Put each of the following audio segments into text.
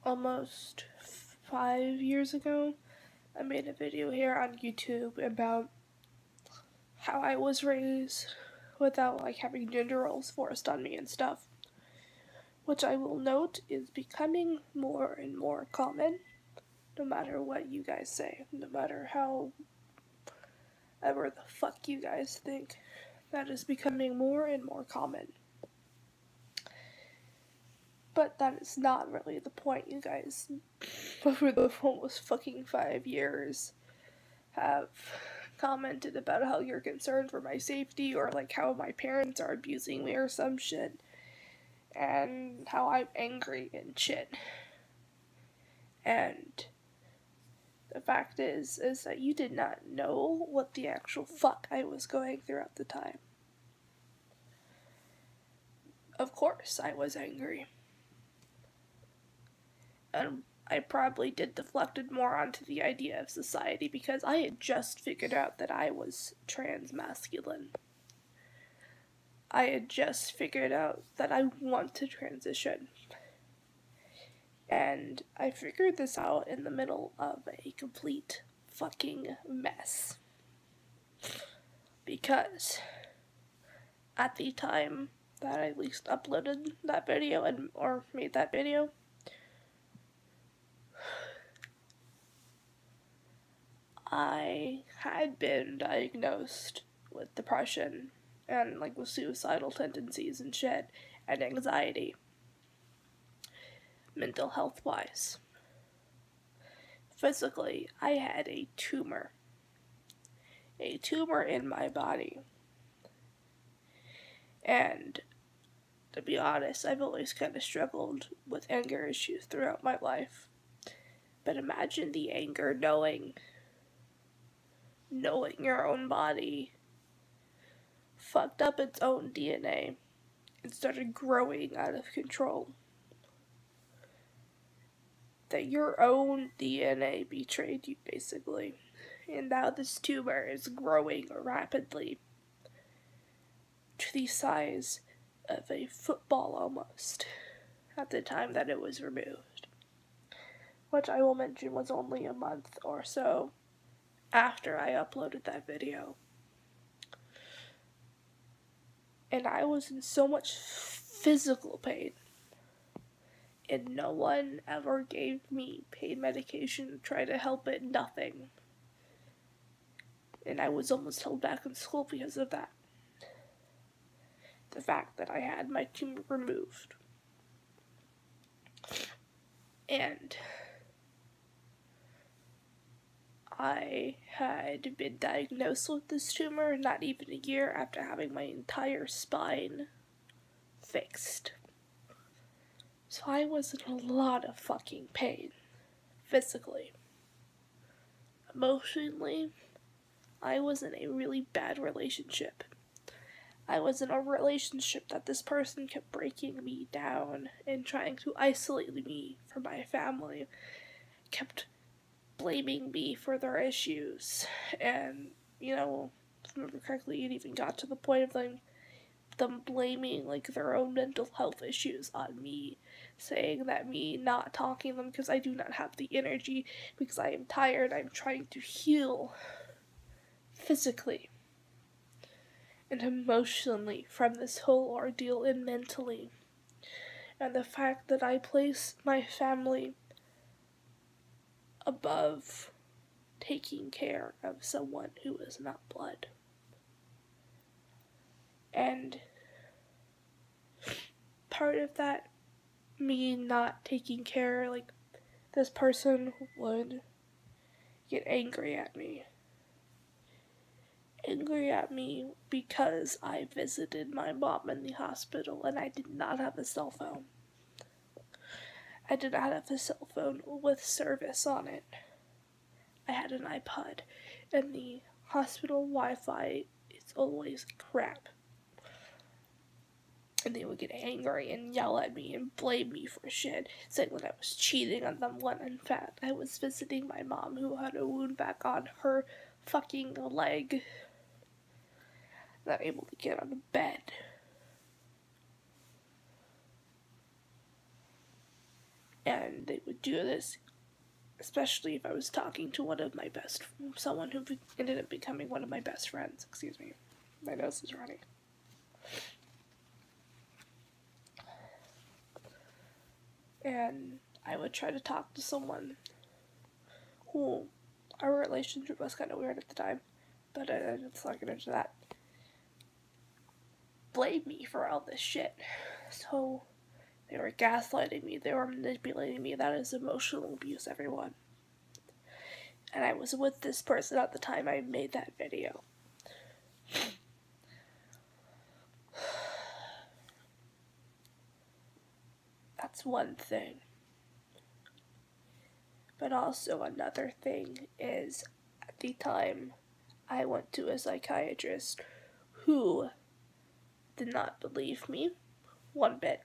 almost 5 years ago, I made a video here on YouTube about how I was raised without having gender roles forced on me and stuff, which I will note is becoming more and more common, no matter what you guys say, no matter how ever the fuck you guys think. That is becoming more and more common. But that is not really the point, you guys. Over the almost fucking 5 years have commented about how you're concerned for my safety, or how my parents are abusing me or some shit, and how I'm angry and shit. And the fact is that you did not know what the actual fuck I was going through at the time. Of course I was angry. And I probably did deflected more onto the idea of society because I had just figured out that I was transmasculine. I had just figured out that I want to transition. And I figured this out in the middle of a complete fucking mess. Because at the time that I at least uploaded that video or made that video, I had been diagnosed with depression and with suicidal tendencies and shit, and anxiety, mental health wise. Physically, I had a tumor in my body. And to be honest, I've always kind of struggled with anger issues throughout my life. But imagine the anger knowing your own body fucked up its own DNA and started growing out of control. That your own DNA betrayed you, basically. And now this tumor is growing rapidly to the size of a football almost at the time that it was removed. Which I will mention was only a month or so after I uploaded that video. And I was in so much physical pain. And no one ever gave me pain medication to try to help it, nothing. And I was almost held back in school because of that. The fact that I had my tumor removed. And I had been diagnosed with this tumor not even a year after having my entire spine fixed. So I was in a lot of fucking pain. Physically. Emotionally, I was in a really bad relationship. I was in a relationship that this person kept breaking me down and trying to isolate me from my family. Kept blaming me for their issues. And, if I remember correctly, it even got to the point of them blaming their own mental health issues on me, saying that me not talking to them because I do not have the energy, because I am tired, I'm trying to heal physically and emotionally from this whole ordeal, and mentally. And the fact that I place my family above taking care of someone who is not blood. And part of that, me not taking care, this person would get angry at me. Angry at me because I visited my mom in the hospital and I did not have a cell phone. I did not have a cell phone with service on it. I had an iPod, and the hospital Wi-Fi is always crap. And they would get angry and yell at me and blame me for shit, saying that I was cheating on them, when in fact I was visiting my mom who had a wound back on her fucking leg. Not able to get out of bed. And they would do this, especially if I was talking to someone who ended up becoming one of my best friends. Excuse me. My nose is running. And I would try to talk to someone who our relationship was kind of weird at the time, but let's not get into that. Blame me for all this shit. So they were gaslighting me, they were manipulating me. That is emotional abuse, everyone. And I was with this person at the time I made that video. That's one thing. But also another thing is, at the time, I went to a psychiatrist who did not believe me one bit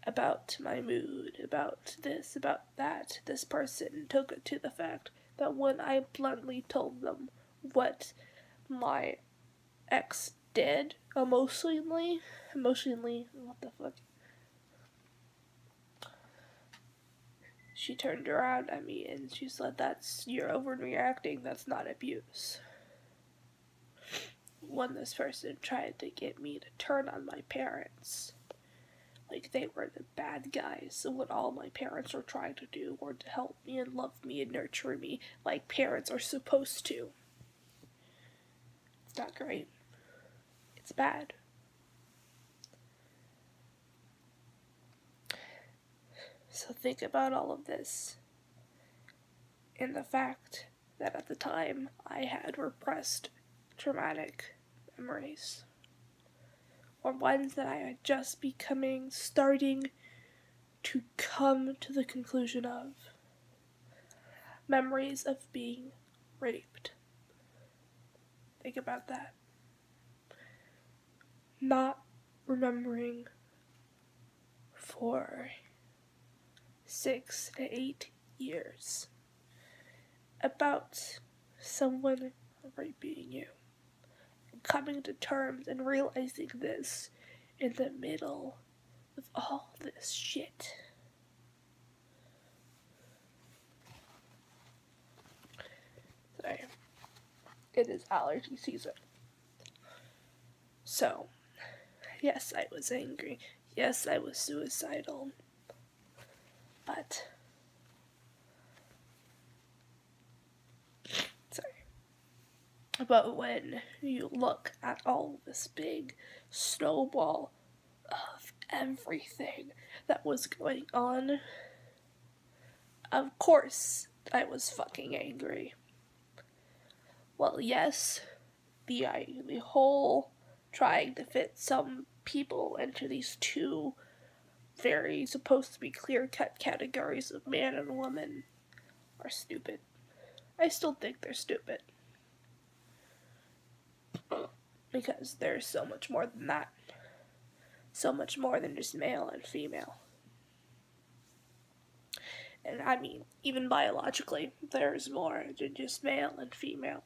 about my mood, about this, about that. This person took it to the fact that when I bluntly told them what my ex did emotionally, what the fuck? She turned around at me and she said, you're overreacting, that's not abuse. When this person tried to get me to turn on my parents, like they were the bad guys, so what all my parents were trying to do were to help me and love me and nurture me like parents are supposed to. It's not great. It's bad. So think about all of this, and the fact that at the time I had repressed traumatic memories, or ones that I had just starting to come to the conclusion of. Memories of being raped. Think about that. Not remembering for 6 to 8 years about someone raping you. Coming to terms and realizing this in the middle of all this shit. Sorry. It is allergy season. So, yes, I was angry. Yes, I was suicidal. But when you look at all this big snowball of everything that was going on, of course I was fucking angry. Well, yes, the whole trying to fit some people into these two very supposed to be clear-cut categories of man and woman are stupid. I still think they're stupid. Because there's so much more than that. So much more than just male and female. And I mean, even biologically, there's more than just male and female.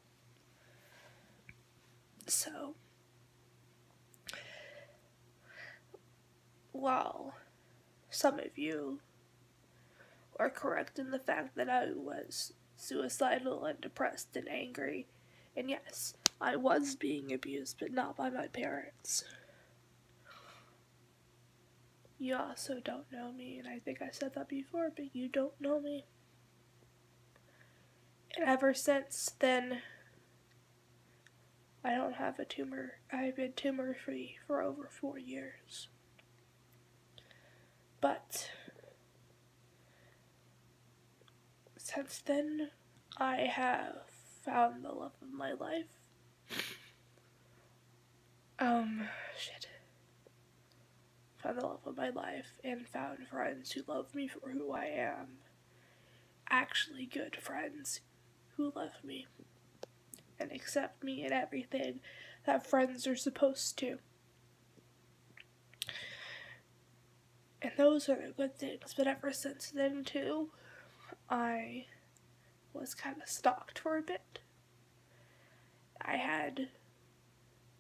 So, while some of you are correct in the fact that I was suicidal and depressed and angry, and yes, I was being abused, but not by my parents. You also don't know me, and I think I said that before, but you don't know me. And ever since then, I don't have a tumor. I've been tumor-free for over 4 years. But since then, I have found the love of my life. Found the love of my life and found friends who love me for who I am. Actually good friends who love me and accept me in everything that friends are supposed to. And those are the good things, but ever since then too, I was kind of stalked for a bit. I had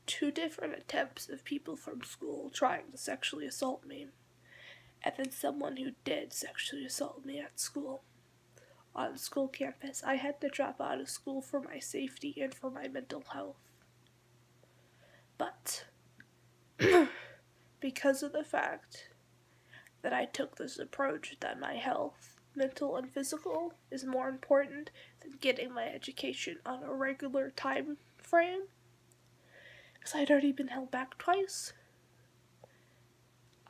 2 different attempts of people from school trying to sexually assault me. and then someone who did sexually assault me at school, on school campus. I had to drop out of school for my safety and for my mental health. But because of the fact that I took this approach that my health, mental and physical, is more important than getting my education on a regular time frame, because I'd already been held back twice,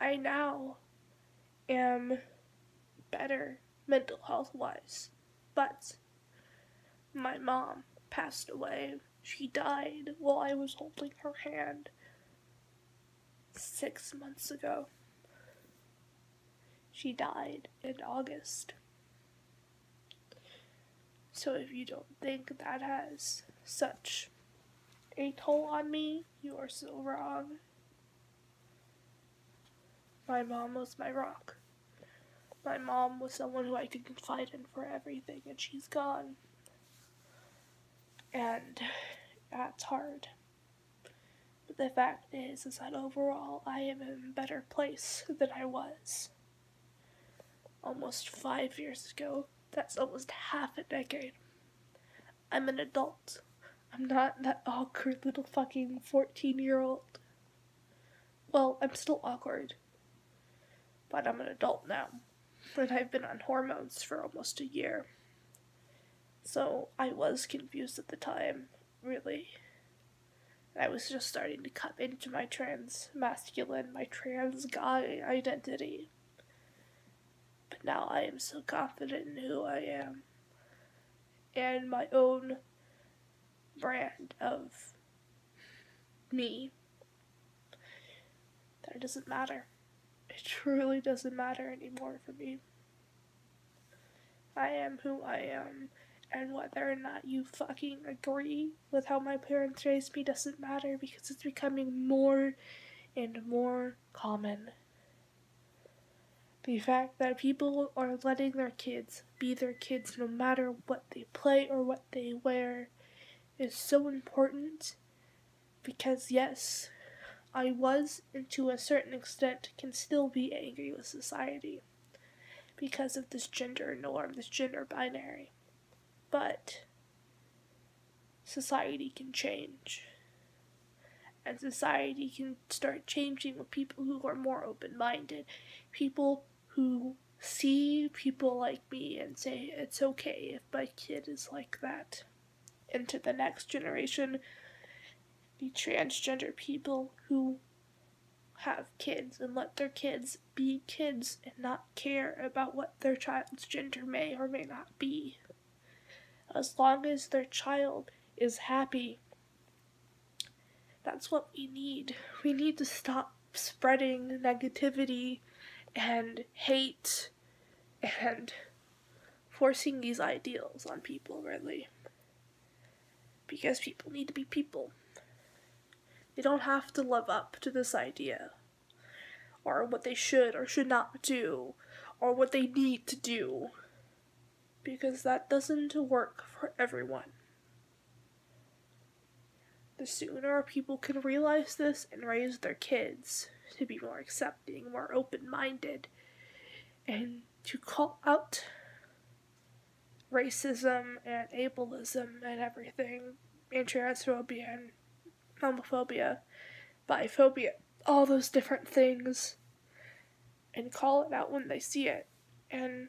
I now am better mental health-wise. But my mom passed away. She died while I was holding her hand 6 months ago. She died in August. So if you don't think that has such a toll on me, you are so wrong. My mom was my rock. My mom was someone who I could confide in for everything, and she's gone. And that's hard. But the fact is that overall, I am in a better place than I was almost 5 years ago. That's almost half a decade. I'm an adult. I'm not that awkward little fucking 14-year-old. Well, I'm still awkward. But I'm an adult now. And I've been on hormones for almost a year. So I was confused at the time, really. I was just starting to cut into my trans masculine, my trans guy identity. But now I am so confident in who I am. And my own brand of me. That it doesn't matter. It truly doesn't matter anymore for me. I am who I am, and whether or not you fucking agree with how my parents raised me doesn't matter, because it's becoming more and more common. The fact that people are letting their kids be their kids no matter what they play or what they wear is so important, because yes, I was, and to a certain extent, can still be angry with society because of this gender norm, this gender binary. But society can change. And society can start changing with people who are more open-minded. People who see people like me and say, it's okay if my kid is like that. And to the next generation, the transgender people who have kids and let their kids be kids and not care about what their child's gender may or may not be. As long as their child is happy, that's what we need. We need to stop spreading negativity and hate and forcing these ideals on people, really. Because people need to be people. They don't have to live up to this idea, or what they should or should not do, or what they need to do, because that doesn't work for everyone. The sooner people can realize this and raise their kids to be more accepting, more open-minded, and to call out racism and ableism and everything, and transphobia and homophobia, biphobia, all those different things, and call it out when they see it, and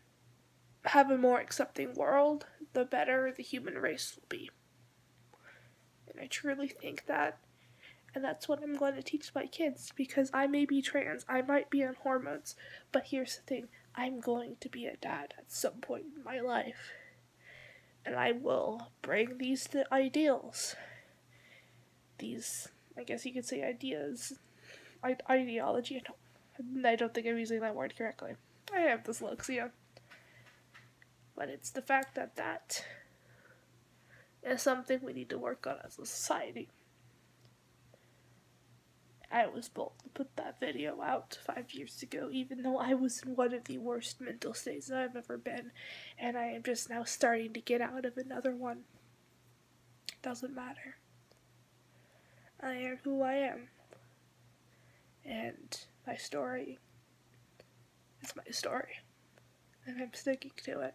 have a more accepting world, the better the human race will be. And I truly think that, and that's what I'm going to teach my kids, because I may be trans, I might be on hormones, but here's the thing, I'm going to be a dad at some point in my life, and I will bring these ideals, these, I guess you could say ideas, ideology, I don't think I'm using that word correctly. I have dyslexia. But it's the fact that that is something we need to work on as a society. I was bold to put that video out 5 years ago, even though I was in one of the worst mental states that I've ever been, and I am just now starting to get out of another one. Doesn't matter. I am who I am. And my story It's my story, and I'm sticking to it.